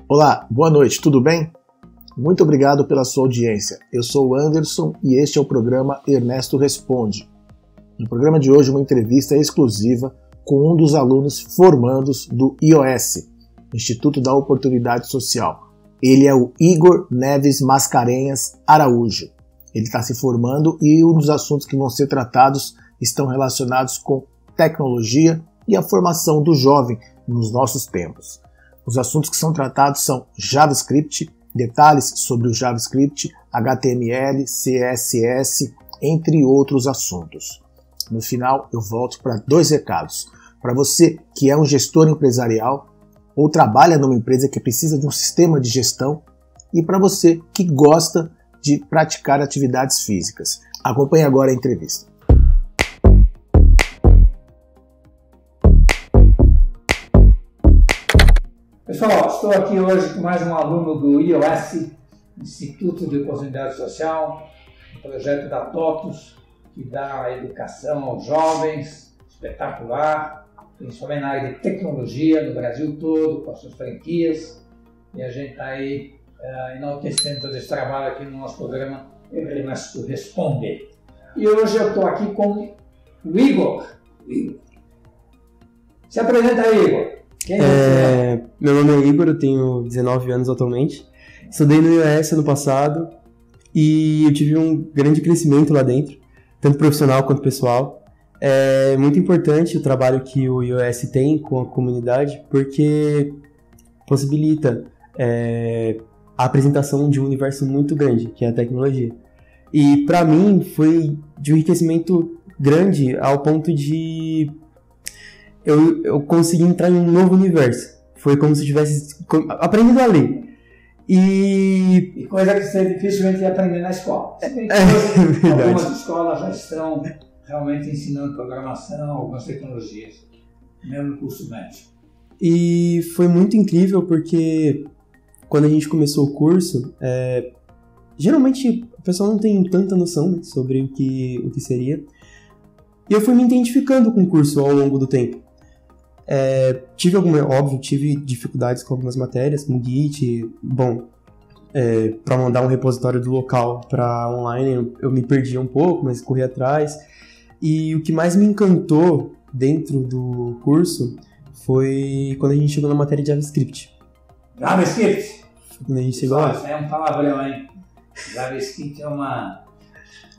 Olá, boa noite, tudo bem? Muito obrigado pela sua audiência. Eu sou o Anderson e este é o programa Ernesto Responde. No programa de hoje, uma entrevista exclusiva com um dos alunos formandos do IOS, Instituto da Oportunidade Social. Ele é o Igor Neves Mascarenhas Araújo. Ele está se formando e um dos assuntos que vão ser tratados estão relacionados com tecnologia e a formação do jovem nos nossos tempos. Os assuntos que são tratados são JavaScript, detalhes sobre o JavaScript, HTML, CSS, entre outros assuntos. No final, eu volto para 2 recados. Para você que é um gestor empresarial ou trabalha numa empresa que precisa de um sistema de gestão e para você que gosta de praticar atividades físicas. Acompanhe agora a entrevista. Pessoal, estou aqui hoje com mais um aluno do IOS, Instituto de Oportunidade Social, um projeto da TOTUS, que dá educação aos jovens, espetacular, principalmente na área de tecnologia, no Brasil todo, com as suas franquias. E a gente está aí enaltecendo todo esse trabalho aqui no nosso programa Ernesto Responde. E hoje eu estou aqui com o Igor. Se apresenta aí, Igor. Meu nome é Igor, eu tenho 19 anos atualmente. Estudei no IOS ano passado e eu tive um grande crescimento lá dentro, tanto profissional quanto pessoal. É muito importante o trabalho que o IOS tem com a comunidade, porque possibilita a apresentação de um universo muito grande, que é a tecnologia. E para mim foi de um enriquecimento grande ao ponto de eu consegui entrar em um novo universo. Foi como se eu tivesse aprendido a ler. E coisa que você dificilmente ia aprender na escola. Algumas escolas já estão realmente ensinando programação, algumas tecnologias, mesmo no curso médio. E foi muito incrível porque quando a gente começou o curso, geralmente o pessoal não tem tanta noção, né, sobre o que seria. E eu fui me identificando com o curso ao longo do tempo. Tive dificuldades com algumas matérias, com Git. Para mandar um repositório do local para online, eu me perdi um pouco, mas corri atrás. E o que mais me encantou dentro do curso foi quando a gente chegou na matéria de JavaScript. JavaScript? Quando a gente chegou lá. Isso é um palavrão, hein? JavaScript é uma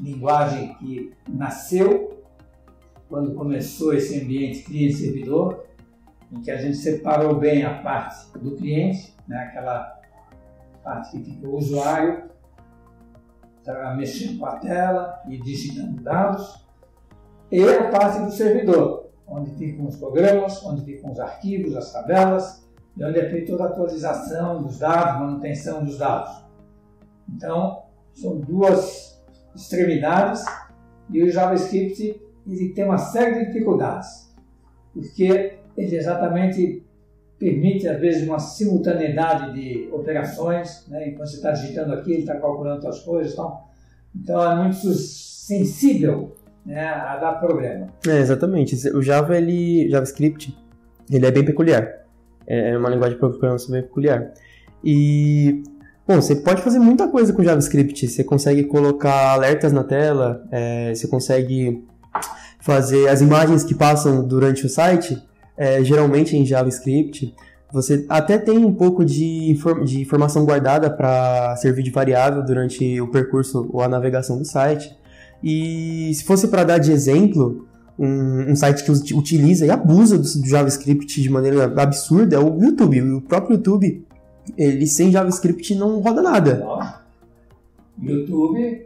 linguagem que nasceu quando começou esse ambiente cliente-servidor, em que a gente separou bem a parte do cliente, né, aquela parte que fica o usuário mexendo com a tela e digitando dados, e a parte do servidor, onde ficam os programas, onde ficam os arquivos, as tabelas, e onde é feita toda a atualização dos dados, manutenção dos dados. Então, são 2 extremidades, e o JavaScript ele tem uma série de dificuldades, porque ele exatamente permite, às vezes, uma simultaneidade de operações, né? Enquanto você está digitando aqui, ele está calculando outras coisas e tal. Então, é muito sensível, né, a dar problema. Exatamente. O JavaScript, ele é bem peculiar. É uma linguagem de programação bem peculiar. E, você pode fazer muita coisa com JavaScript. Você consegue colocar alertas na tela, você consegue fazer as imagens que passam durante o site, geralmente em JavaScript. Você até tem um pouco de informação guardada para servir de variável durante o percurso ou a navegação do site. E se fosse para dar de exemplo, um site que utiliza e abusa do JavaScript de maneira absurda é o YouTube. O próprio YouTube, ele sem JavaScript não roda nada. YouTube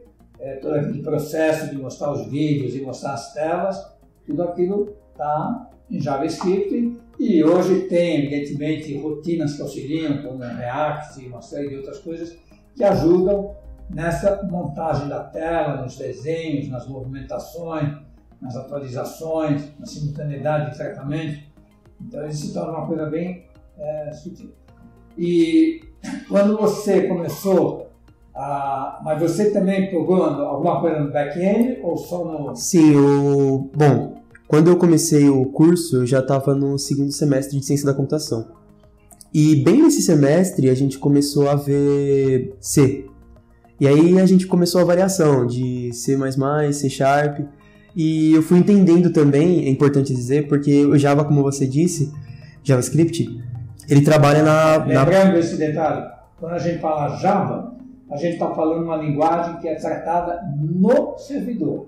todo aquele processo de mostrar os vídeos e mostrar as telas, tudo aquilo está em JavaScript e hoje tem, evidentemente, rotinas que auxiliam, como React e uma série de outras coisas que ajudam nessa montagem da tela, nos desenhos, nas movimentações, nas atualizações, na simultaneidade de tratamento. Então isso se torna uma coisa bem sutil. E quando você começou mas você também programou alguma coisa no back-end ou só no... Sim, quando eu comecei o curso, eu já estava no 2º semestre de Ciência da Computação. E bem nesse semestre a gente começou a ver C. E aí a gente começou a variação de C++, C Sharp. E eu fui entendendo também, é importante dizer, porque o Java, como você disse, JavaScript, ele trabalha Lembrando esse detalhe, quando a gente fala Java, a gente está falando uma linguagem que é tratada no servidor.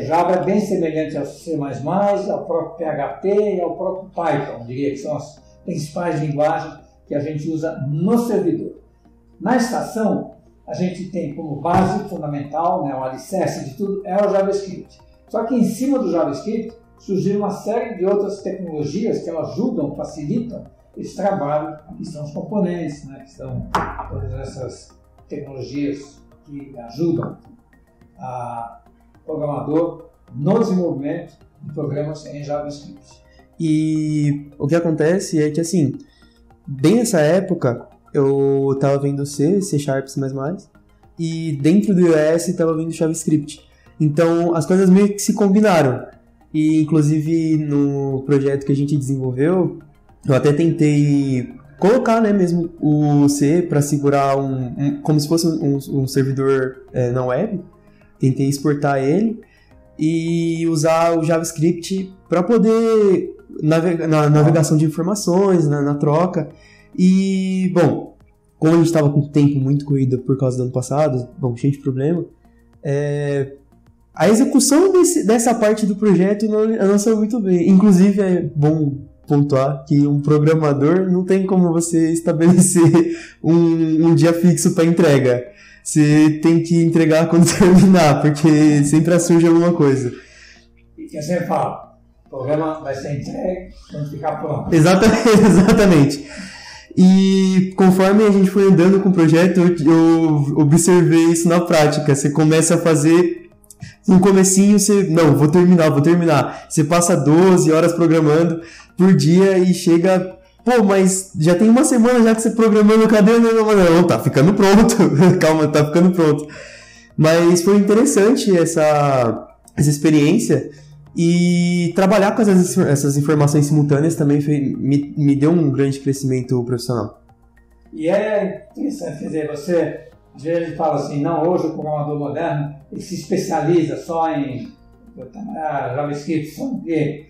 Java é bem semelhante ao C++, ao próprio PHP e ao próprio Python, eu diria que são as principais linguagens que a gente usa no servidor. Na estação, a gente tem como base fundamental, né, o alicerce de tudo, é o JavaScript. Só que em cima do JavaScript surgiram uma série de outras tecnologias que ajudam, facilitam esse trabalho, que são os componentes, né, que são todas essas tecnologias que ajudam o programador no desenvolvimento de programas em JavaScript. E o que acontece é que, assim, bem nessa época, eu estava vendo C Sharp, C++, e dentro do iOS estava vendo JavaScript. Então, as coisas meio que se combinaram. E, inclusive, no projeto que a gente desenvolveu, eu até tentei colocar, né, mesmo o C para segurar como se fosse um servidor na web. Tentei exportar ele e usar o JavaScript para poder na navegação de informações, na troca. E, bom, como a gente estava com o tempo muito corrido por causa do ano passado, cheio de problema, a execução dessa parte do projeto não saiu muito bem. Inclusive, é bom pontuar que um programador não tem como você estabelecer um dia fixo para entrega. Você tem que entregar quando terminar, porque sempre surge alguma coisa. E que você fala, o programa vai ser entregue quando ficar pronto. Exatamente. E conforme a gente foi andando com o projeto, eu observei isso na prática. Você começa a fazer... No comecinho você... Não, vou terminar. Você passa 12 horas programando por dia e chega... Pô, mas já tem uma semana já que você programando, cadê? Não, tá ficando pronto. Calma, tá ficando pronto. Mas foi interessante essa experiência. E trabalhar com essas informações simultâneas também me deu um grande crescimento profissional. E é interessante, quer dizer, você... Às vezes a gente fala assim, não, hoje o programador moderno ele se especializa só em JavaScript, só em quê?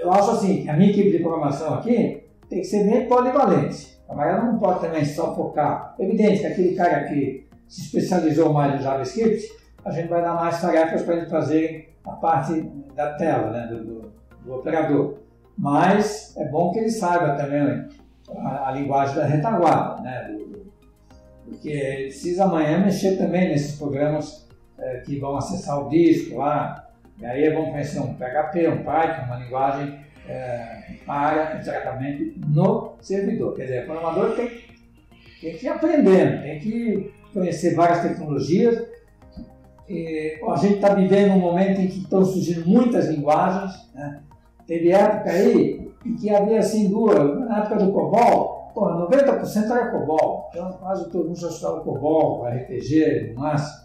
Eu acho assim, a minha equipe de programação aqui tem que ser bem polivalente. Ela não pode também só focar. Evidente que aquele cara que se especializou mais no JavaScript, a gente vai dar mais tarefas para ele fazer a parte da tela, né, do operador. Mas é bom que ele saiba também a linguagem da retaguarda, né, porque ele precisa amanhã mexer também nesses programas que vão acessar o disco lá. E aí é bom conhecer um PHP, um Python, uma linguagem para tratamento no servidor. Quer dizer, o programador tem que ir aprendendo, tem que conhecer várias tecnologias. A gente está vivendo um momento em que estão surgindo muitas linguagens, né? Teve época aí em que havia assim duas, na época do COBOL, 90% era COBOL, então quase todo mundo já estudava COBOL, RPG, no máximo.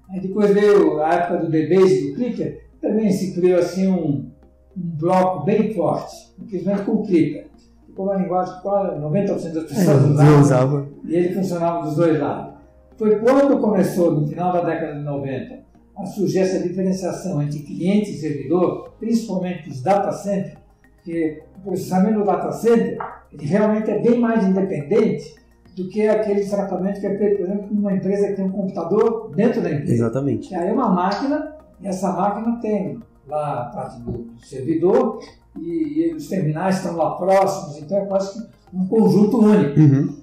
Aí depois veio a época do DBase e do Clicker, também se criou assim um bloco bem forte, simplesmente com o Clicker. Ficou uma linguagem que 90% das pessoas usavam e ele funcionava dos dois lados. Foi quando começou, no final da década de 90, a surgir essa diferenciação entre cliente e servidor, principalmente os data centers, que o processamento do data center ele realmente é bem mais independente do que aquele tratamento que é feito, por exemplo, numa empresa que tem um computador dentro da empresa. Exatamente. Que aí é uma máquina, e essa máquina tem lá a parte do servidor e os terminais estão lá próximos, então é quase que um conjunto único. Uhum.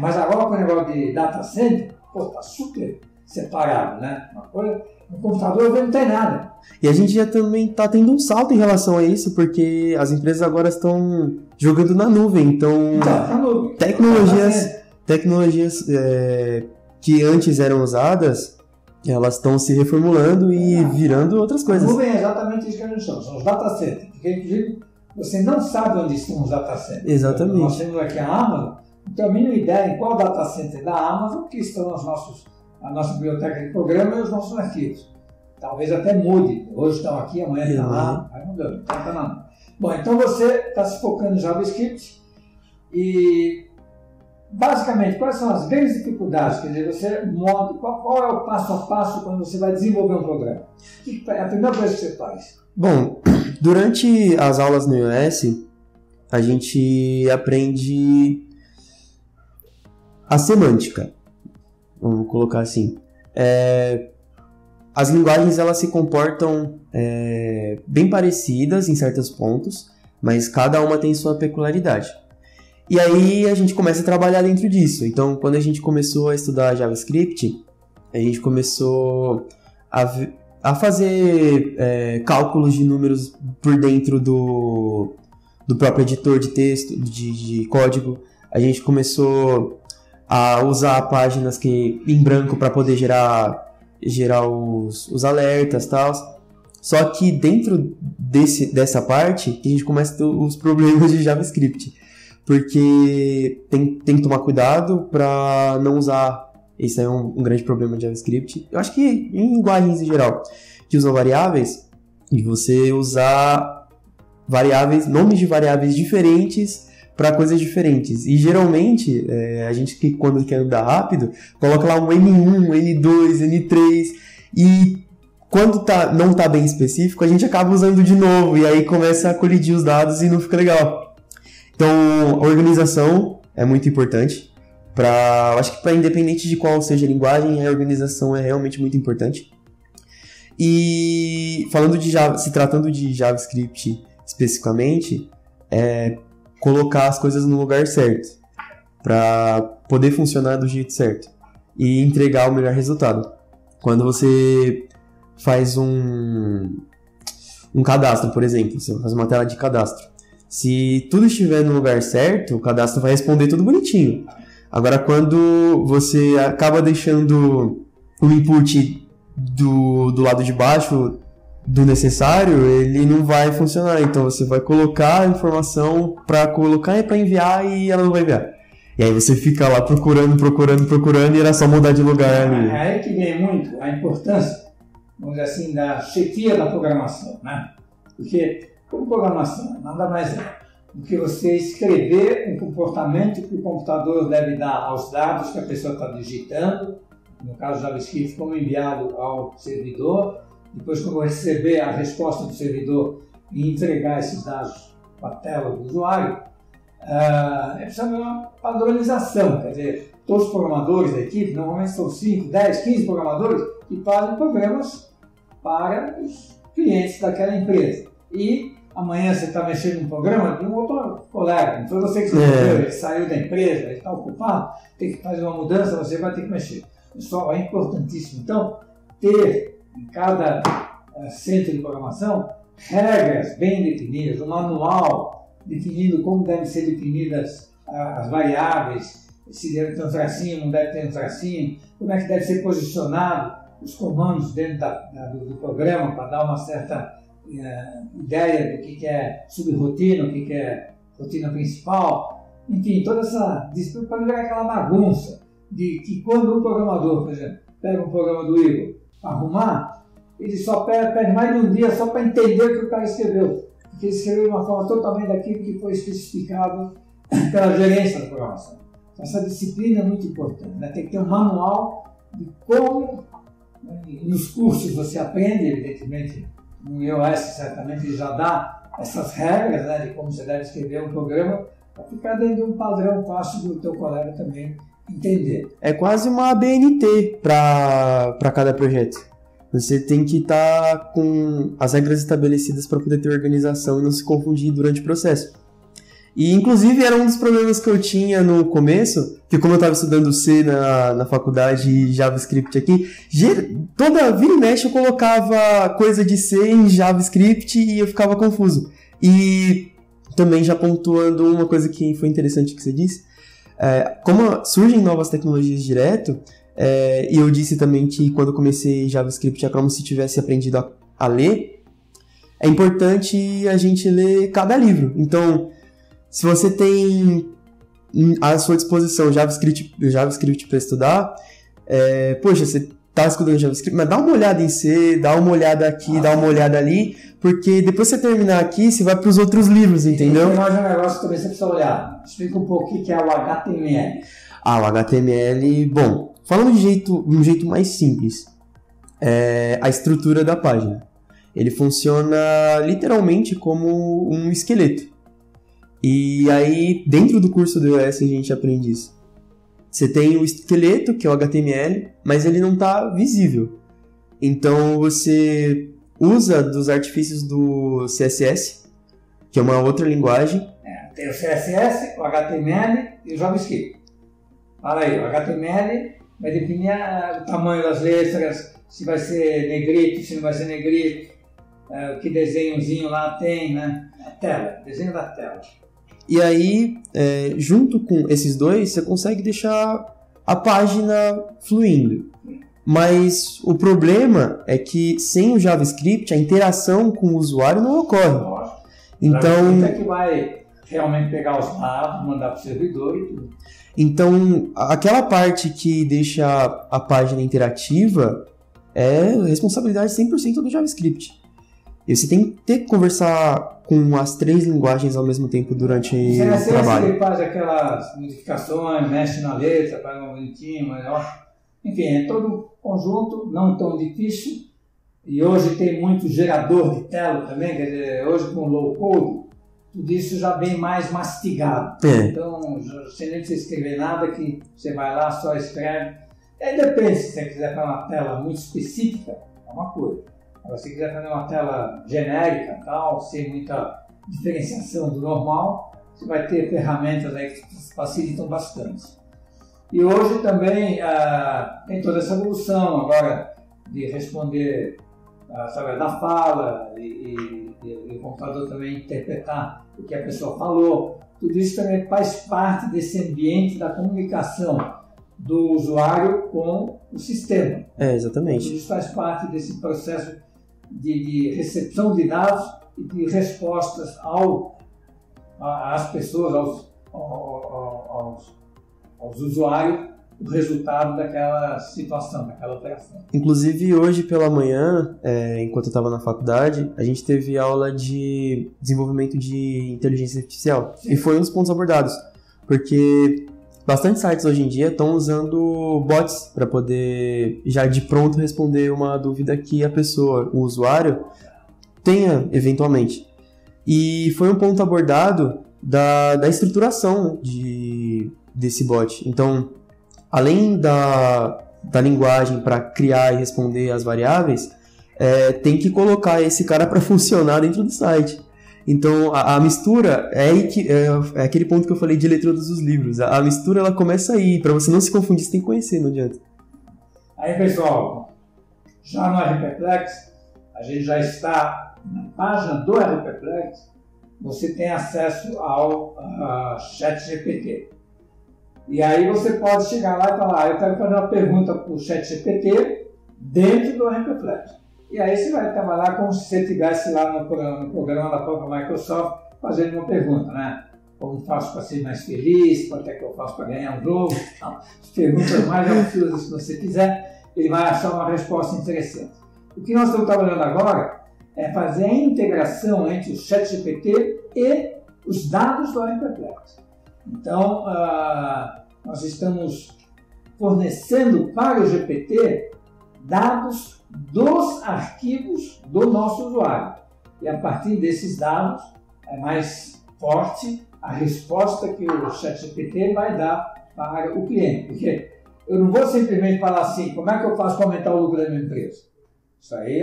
Mas agora com o negócio de data center, está super separado, né? Uma coisa, no computador não tem nada. E a gente já também está tendo um salto em relação a isso, porque as empresas agora estão jogando na nuvem, então na nuvem. Tecnologias que antes eram usadas, elas estão se reformulando e virando outras coisas. A nuvem é exatamente isso que a gente chama, são os data centers, porque inclusive você não sabe onde estão os data centers. Exatamente. Nós temos aqui a Amazon, não tenho a mínima ideia em qual data center da Amazon que estão a nossa biblioteca de programa e os nossos arquivos. Talvez até mude. Hoje estão aqui, amanhã estão lá. Aí não deu. Bom, então você está se focando em JavaScript. E, basicamente, quais são as grandes dificuldades? Quer dizer, você monta, qual é o passo a passo quando você vai desenvolver um programa? É a primeira coisa que você faz? Bom, durante as aulas no iOS, a gente aprende a semântica, vamos colocar assim. As linguagens, elas se comportam bem parecidas em certos pontos, mas cada uma tem sua peculiaridade. E aí a gente começa a trabalhar dentro disso. Então, quando a gente começou a estudar JavaScript, a gente começou a fazer cálculos de números por dentro do próprio editor de texto, de código. A gente começou a usar páginas em branco para poder gerar os alertas e tal. Só que dentro dessa parte que a gente começa os problemas de JavaScript. Porque tem que tomar cuidado para não usar. Esse é um grande problema de JavaScript. Eu acho que em linguagens em geral, que usam variáveis, e você usar nomes de variáveis diferentes para coisas diferentes. E geralmente, a gente que quando quer andar rápido, coloca lá um N1, N2, N3, e quando não está bem específico, a gente acaba usando de novo, e aí começa a colidir os dados e não fica legal. Então, a organização é muito importante. Acho que independente de qual seja a linguagem, a organização é realmente muito importante. E se tratando de JavaScript especificamente, colocar as coisas no lugar certo, para poder funcionar do jeito certo e entregar o melhor resultado. Quando você faz um cadastro, por exemplo, você faz uma tela de cadastro, se tudo estiver no lugar certo, o cadastro vai responder tudo bonitinho. Agora, quando você acaba deixando o input do lado de baixo do necessário, ele não vai funcionar. Então, você vai colocar a informação para colocar e para enviar e ela não vai enviar. E aí você fica lá procurando e era só mudar de lugar ali. É aí que vem muito a importância, vamos dizer assim, da chefia da programação, né? Porque como programação nada mais é do que você escrever um comportamento que o computador deve dar aos dados que a pessoa está digitando, no caso do JavaScript, como enviá-lo ao servidor, depois como receber a resposta do servidor e entregar esses dados para a tela do usuário. É preciso uma padronização, quer dizer, todos os programadores da equipe, normalmente são 5, 10, 15 programadores, que fazem programas para os clientes daquela empresa. E amanhã você está mexendo num programa de um outro colega, não foi você que escreveu, ele saiu da empresa, ele está ocupado, tem que fazer uma mudança, você vai ter que mexer. Pessoal, é importantíssimo, então, ter em cada centro de programação regras bem definidas, um manual definindo como devem ser definidas as variáveis, se deve ter um tracinho, não deve ter um tracinho, como é que deve ser posicionado os comandos dentro do programa para dar uma certa ideia do que é subrotina, o que é rotina principal, enfim, toda essa disciplina para não virar aquela bagunça de que quando um programador, por exemplo, pega um programa do Igor para arrumar, ele só perde mais de um dia só para entender o que o cara escreveu, porque ele escreveu de uma forma totalmente daquilo que foi especificado pela gerência da programação. Então, essa disciplina é muito importante, né? Tem que ter um manual de como, nos cursos você aprende, evidentemente, no iOS certamente ele já dá essas regras, né, de como você deve escrever um programa para ficar dentro de um padrão fácil do teu colega também entender. É quase uma ABNT para cada projeto. Você tem que estar com as regras estabelecidas para poder ter organização e não se confundir durante o processo. E, inclusive, era um dos problemas que eu tinha no começo, que como eu estava estudando C na faculdade e JavaScript aqui, toda vira e mexe eu colocava coisa de C em JavaScript e eu ficava confuso. E também já pontuando uma coisa que foi interessante que você disse, como surgem novas tecnologias direto, e eu disse também que quando eu comecei JavaScript é como se tivesse aprendido a ler, é importante a gente ler cada livro. Então, se você tem à sua disposição JavaScript para estudar, poxa, você tá estudando JavaScript, mas dá uma olhada em C, dá uma olhada aqui, dá uma olhada ali, porque depois que você terminar aqui, você vai para os outros livros, entendeu? E tem mais um negócio que também você precisa olhar. Explica um pouco o que é o HTML. O HTML, bom, falando de um jeito mais simples, é a estrutura da página. Ele funciona literalmente como um esqueleto. E aí, dentro do curso do iOS, a gente aprende isso. Você tem o esqueleto, que é o HTML, mas ele não está visível. Então, você usa dos artifícios do CSS, que é uma outra linguagem. Tem o CSS, o HTML e o JavaScript. Fala aí, o HTML vai definir o tamanho das letras, se vai ser negrito, se não vai ser negrito, que desenhozinho lá tem, né? A tela, desenho da tela. E aí, junto com esses dois, você consegue deixar a página fluindo. Mas o problema é que sem o JavaScript, a interação com o usuário não ocorre. Então, é que vai realmente pegar os dados, mandar para o servidor e tudo. Então, aquela parte que deixa a página interativa é responsabilidade 100% do JavaScript. E você tem que ter que conversar com as 3 linguagens ao mesmo tempo durante o trabalho. Ele faz aquelas modificações, mexe na letra, faz um bonitinho, melhor. Enfim, é todo um conjunto, não tão difícil. E hoje tem muito gerador de tela também, quer dizer, hoje com low code, tudo isso já bem mais mastigado. Então, você nem precisa escrever nada, que você vai lá, só escreve. Depende, se você quiser fazer uma tela muito específica, é uma coisa. Se você quiser fazer uma tela genérica, tal, sem muita diferenciação do normal, você vai ter ferramentas aí que facilitam bastante. E hoje também tem toda essa evolução agora de responder através da fala e o computador também interpretar o que a pessoa falou. Tudo isso também faz parte desse ambiente da comunicação do usuário com o sistema. Exatamente. Tudo isso faz parte desse processo de recepção de dados e de respostas às pessoas, aos usuários, o resultado daquela situação, daquela operação. Inclusive, hoje pela manhã, enquanto eu estava na faculdade, a gente teve aula de desenvolvimento de inteligência artificial. Sim. E foi um dos pontos abordados, porque bastante sites hoje em dia estão usando bots para poder já de pronto responder uma dúvida que a pessoa, o usuário, tenha eventualmente. E foi um ponto abordado da estruturação desse bot. Então, além da linguagem para criar e responder as variáveis, tem que colocar esse cara para funcionar dentro do site. Então, a mistura é aquele ponto que eu falei de leitura dos livros. A mistura, ela começa aí. Para você não se confundir, você tem que conhecer, não adianta. Aí, pessoal, já no RPPlex, a gente já está na página do RPPlex, você tem acesso ao ChatGPT. E aí você pode chegar lá e falar, eu quero fazer uma pergunta para o ChatGPT dentro do RPPlex. E aí você vai trabalhar como se você estivesse lá no programa da própria Microsoft fazendo uma pergunta, né? Como faço para ser mais feliz? Quanto é que eu faço para ganhar um jogo? Então, as perguntas mais absurdas que você quiser, ele vai achar uma resposta interessante. O que nós estamos trabalhando agora é fazer a integração entre o ChatGPT e os dados do RPPlex. Então, nós estamos fornecendo para o GPT dados dos arquivos do nosso usuário. E a partir desses dados é mais forte a resposta que o ChatGPT vai dar para o cliente. Porque eu não vou simplesmente falar assim, como é que eu faço para aumentar o lucro da minha empresa? Isso aí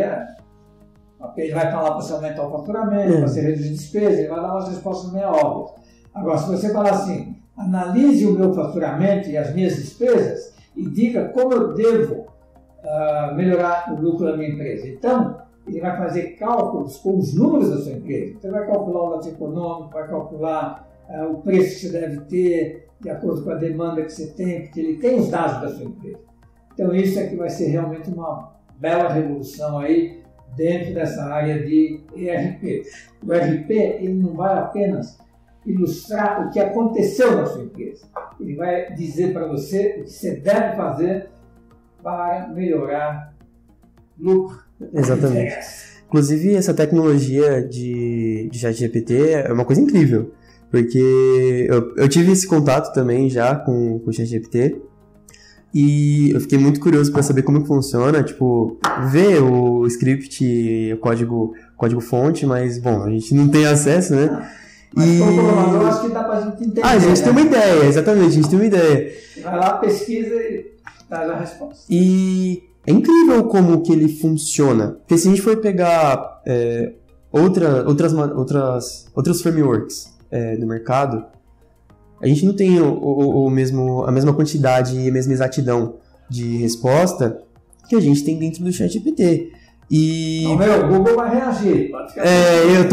ele vai falar para você aumentar o faturamento, para você reduzir despesas, ele vai dar umas respostas meio óbvias. Agora, se você falar assim, analise o meu faturamento e as minhas despesas e diga como eu devo melhorar o lucro da minha empresa. Então, ele vai fazer cálculos com os números da sua empresa. Você vai calcular o lado econômico, vai calcular o preço que você deve ter, de acordo com a demanda que você tem, porque ele tem os dados da sua empresa. Então, isso é que vai ser realmente uma bela revolução aí dentro dessa área de ERP. O ERP, ele não vai apenas ilustrar o que aconteceu na sua empresa. Ele vai dizer para você o que você deve fazer para melhorar lucro. Exatamente. Inclusive, essa tecnologia de ChatGPT é uma coisa incrível, porque eu tive esse contato também já com o ChatGPT, e eu fiquei muito curioso para saber como que funciona, tipo, ver o script, o código-fonte, mas, bom, a gente não tem acesso, né? Mas como programador, acho que dá pra gente entender. A gente tem uma ideia, exatamente, a gente tem uma ideia. Vai lá, pesquisa e traz a resposta. E é incrível como que ele funciona, porque se a gente for pegar outros frameworks no mercado, a gente não tem a mesma quantidade e a mesma exatidão de resposta que a gente tem dentro do ChatGPT. E o Google vai reagir. eu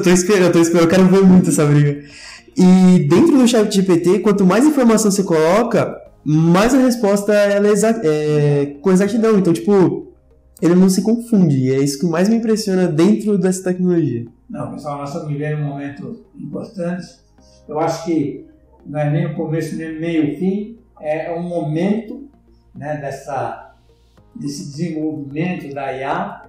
tô esperando, eu quero ver muito essa briga. E dentro do ChatGPT, quanto mais informação você coloca, mais a resposta ela é com exatidão. Então, tipo, ele não se confunde. E é isso que mais me impressiona dentro dessa tecnologia. Não, pessoal, nós estamos vivendo um momento importante. Eu acho que não é nem o começo, nem o meio, o fim. É um momento, né, desse desenvolvimento da IA.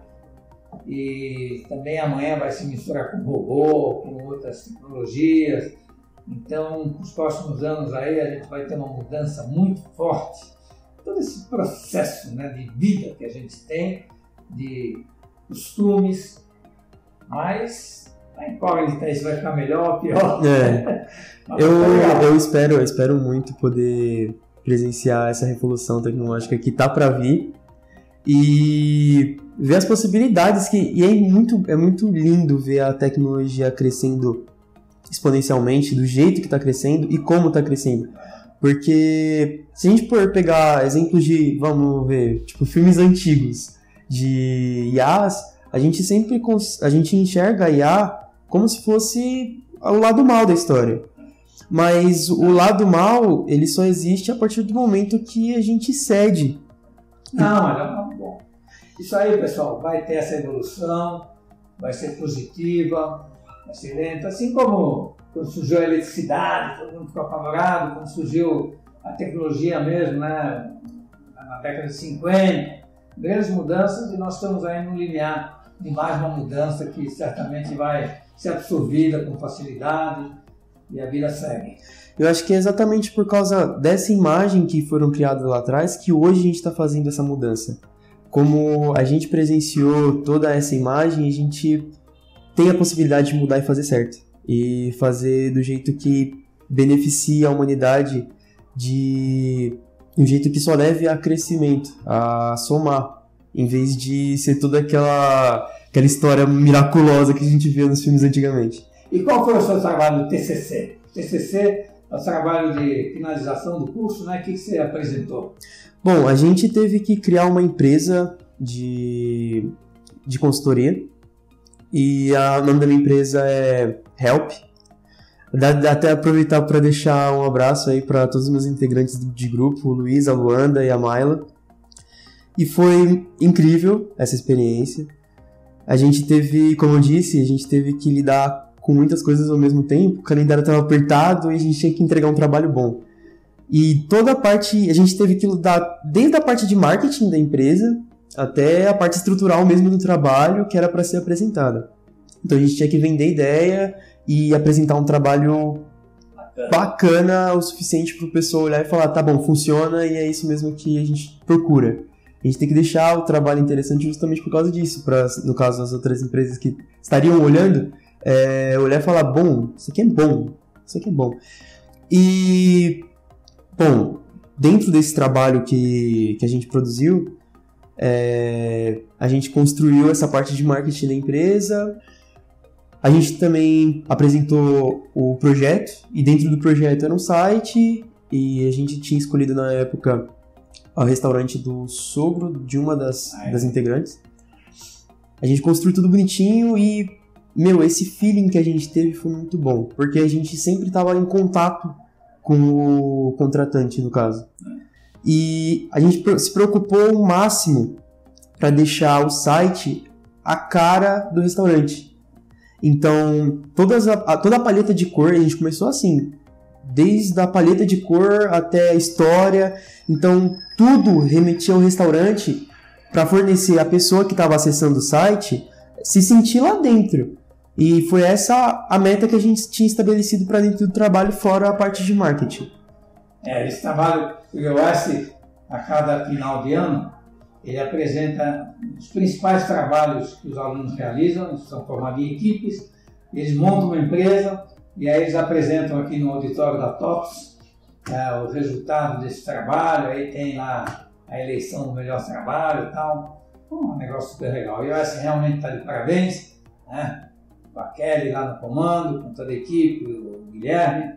E também amanhã vai se misturar com robô, com outras tecnologias. Então, nos próximos anos aí, a gente vai ter uma mudança muito forte. Todo esse processo, né, de vida que a gente tem, de costumes, mas a incógnita, isso vai ficar melhor ou pior. Eu espero muito poder presenciar essa revolução tecnológica que tá para vir e ver as possibilidades e é muito lindo ver a tecnologia crescendo exponencialmente, do jeito que está crescendo e como está crescendo. Porque se a gente for pegar exemplos de, vamos ver, tipo filmes antigos de IAs, a gente enxerga a IA como se fosse o lado mal da história. Mas o lado mal, ele só existe a partir do momento que a gente cede. Não, mas bom. Isso aí, pessoal, vai ter essa evolução, vai ser positiva, vai ser lenta. Assim como quando surgiu a eletricidade, todo mundo ficou apavorado, quando surgiu a tecnologia mesmo, né, na década de 50, grandes mudanças, e nós estamos aí no limiar de mais uma mudança que certamente vai ser absorvida com facilidade e a vida segue. Eu acho que é exatamente por causa dessa imagem que foram criadas lá atrás que hoje a gente está fazendo essa mudança. Como a gente presenciou toda essa imagem, a gente tem a possibilidade de mudar e fazer certo. E fazer do jeito que beneficia a humanidade, de um jeito que só leve a crescimento, a somar, em vez de ser toda aquela história miraculosa que a gente via nos filmes antigamente. E qual foi o seu trabalho de TCC? TCC é o trabalho de finalização do curso, né? O que você apresentou? Bom, a gente teve que criar uma empresa de consultoria e o nome da minha empresa é Help. Dá até aproveitar para deixar um abraço aí para todos os meus integrantes de grupo, o Luiz, a Luanda e a Mayla. E foi incrível essa experiência. A gente teve, como eu disse, que lidar com muitas coisas ao mesmo tempo. O calendário estava apertado e a gente tinha que entregar um trabalho bom. E toda a parte, a gente teve que lidar desde a parte de marketing da empresa até a parte estrutural mesmo do trabalho que era para ser apresentada. Então a gente tinha que vender ideia e apresentar um trabalho bacana o suficiente para o pessoal olhar e falar, tá bom, funciona e é isso mesmo que a gente procura. A gente tem que deixar o trabalho interessante justamente por causa disso, para, no caso, as outras empresas que estariam olhando, olhar e falar, bom, isso aqui é bom, isso aqui é bom. E, bom, dentro desse trabalho que a gente produziu, a gente construiu essa parte de marketing da empresa, a gente também apresentou o projeto, e dentro do projeto era um site, e a gente tinha escolhido na época o restaurante do sogro de uma das integrantes. A gente construiu tudo bonitinho e, esse feeling que a gente teve foi muito bom, porque a gente sempre estava em contato com o contratante, no caso. E a gente se preocupou o máximo para deixar o site a cara do restaurante. Então, toda a paleta de cor, a gente começou assim, desde a paleta de cor até a história. Então, tudo remetia ao restaurante para fornecer a pessoa que estava acessando o site se sentir lá dentro. E foi essa a meta que a gente tinha estabelecido para dentro do trabalho, fora a parte de marketing. Esse trabalho, o IOS, a cada final de ano, ele apresenta os principais trabalhos que os alunos realizam. Eles são formados em equipes, eles montam uma empresa e aí eles apresentam aqui no auditório da TOTOS o resultado desse trabalho. Aí tem lá a eleição do melhor trabalho e tal. Um negócio super legal. O IOS realmente está de parabéns, né? Com a Kelly lá no comando, com toda a equipe, o Guilherme.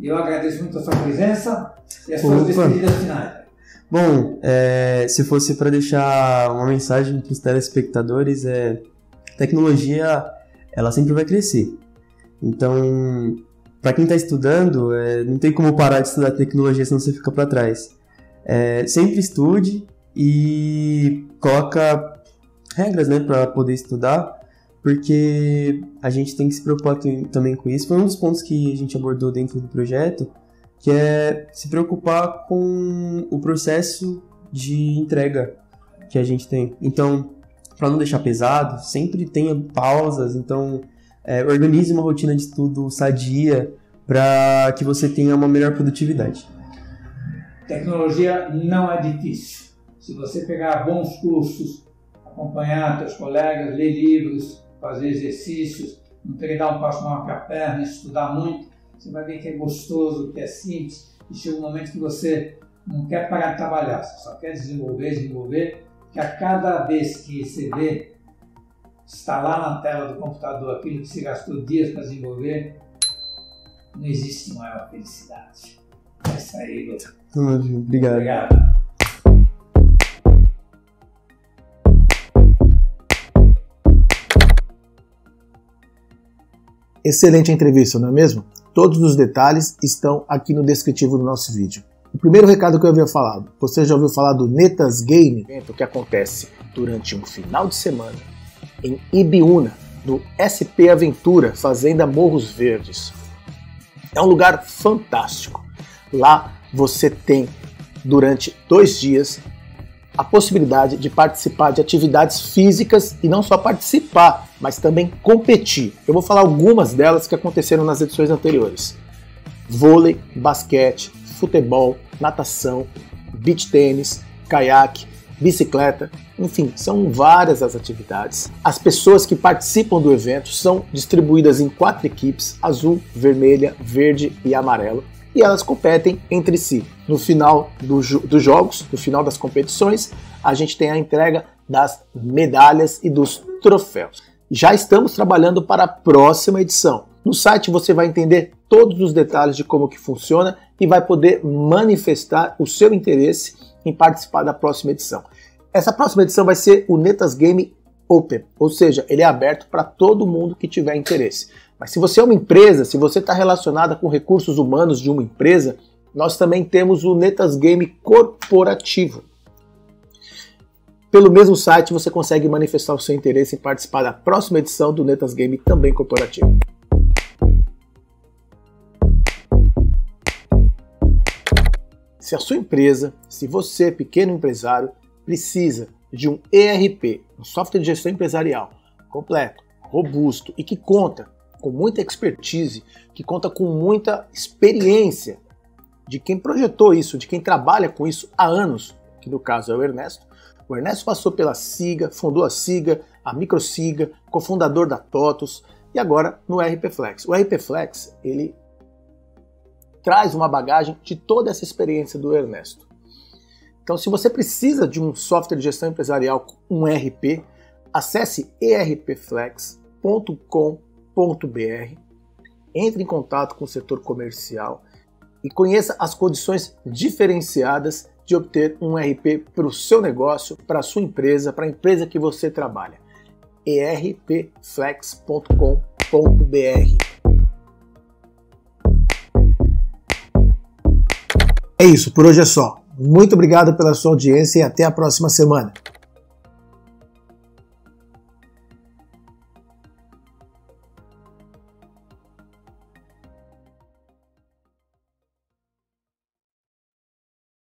E eu agradeço muito a sua presença e as suas despedidas finais. Bom, se fosse para deixar uma mensagem para os telespectadores, tecnologia, ela sempre vai crescer. Então, para quem está estudando, não tem como parar de estudar tecnologia, senão você fica para trás. Sempre estude e coloca regras, né, para poder estudar, porque a gente tem que se preocupar também com isso. Foi um dos pontos que a gente abordou dentro do projeto, que é se preocupar com o processo de entrega que a gente tem. Então, para não deixar pesado, sempre tenha pausas. Então, organize uma rotina de estudo sadia para que você tenha uma melhor produtividade. Tecnologia não é difícil. Se você pegar bons cursos, acompanhar seus colegas, ler livros, fazer exercícios, não treinar um passo maior que a perna, estudar muito, você vai ver que é gostoso, que é simples, e chega um momento que você não quer parar de trabalhar, você só quer desenvolver, que a cada vez que você vê, está lá na tela do computador aquilo que você gastou dias para desenvolver, não existe maior felicidade. É isso aí, doutor. Obrigado. Obrigado. Excelente entrevista, não é mesmo? Todos os detalhes estão aqui no descritivo do nosso vídeo. O primeiro recado que eu havia falado, você já ouviu falar do Netas Game, evento que acontece durante um final de semana em Ibiúna, no SP Aventura, Fazenda Morros Verdes. É um lugar fantástico. Lá você tem, durante 2 dias, a possibilidade de participar de atividades físicas e não só participar, mas também competir. Eu vou falar algumas delas que aconteceram nas edições anteriores. Vôlei, basquete, futebol, natação, beach tênis, caiaque, bicicleta, enfim, são várias as atividades. As pessoas que participam do evento são distribuídas em 4 equipes, azul, vermelha, verde e amarelo, e elas competem entre si. No final dos jogos, no final das competições, a gente tem a entrega das medalhas e dos troféus. Já estamos trabalhando para a próxima edição. No site você vai entender todos os detalhes de como que funciona e vai poder manifestar o seu interesse em participar da próxima edição. Essa próxima edição vai ser o Netas Game Open, ou seja, ele é aberto para todo mundo que tiver interesse. Mas se você é uma empresa, se você está relacionada com recursos humanos de uma empresa, nós também temos o Netas Game Corporativo. Pelo mesmo site você consegue manifestar o seu interesse em participar da próxima edição do Netas Game também corporativo. Se a sua empresa, se você, pequeno empresário, precisa de um ERP, um software de gestão empresarial completo, robusto e que conta com muita expertise, que conta com muita experiência de quem projetou isso, de quem trabalha com isso há anos, que no caso é o Ernesto. O Ernesto passou pela SIGA, fundou a SIGA, a MicroSIGA, cofundador da TOTOS e agora no RP Flex. O RP Flex, ele traz uma bagagem de toda essa experiência do Ernesto. Então, se você precisa de um software de gestão empresarial, um RP, acesse erpflex.com.br, entre em contato com o setor comercial e conheça as condições diferenciadas de obter um RP para o seu negócio, para a sua empresa, para a empresa que você trabalha. erpflex.com.br. É isso, por hoje é só. Muito obrigado pela sua audiência e até a próxima semana.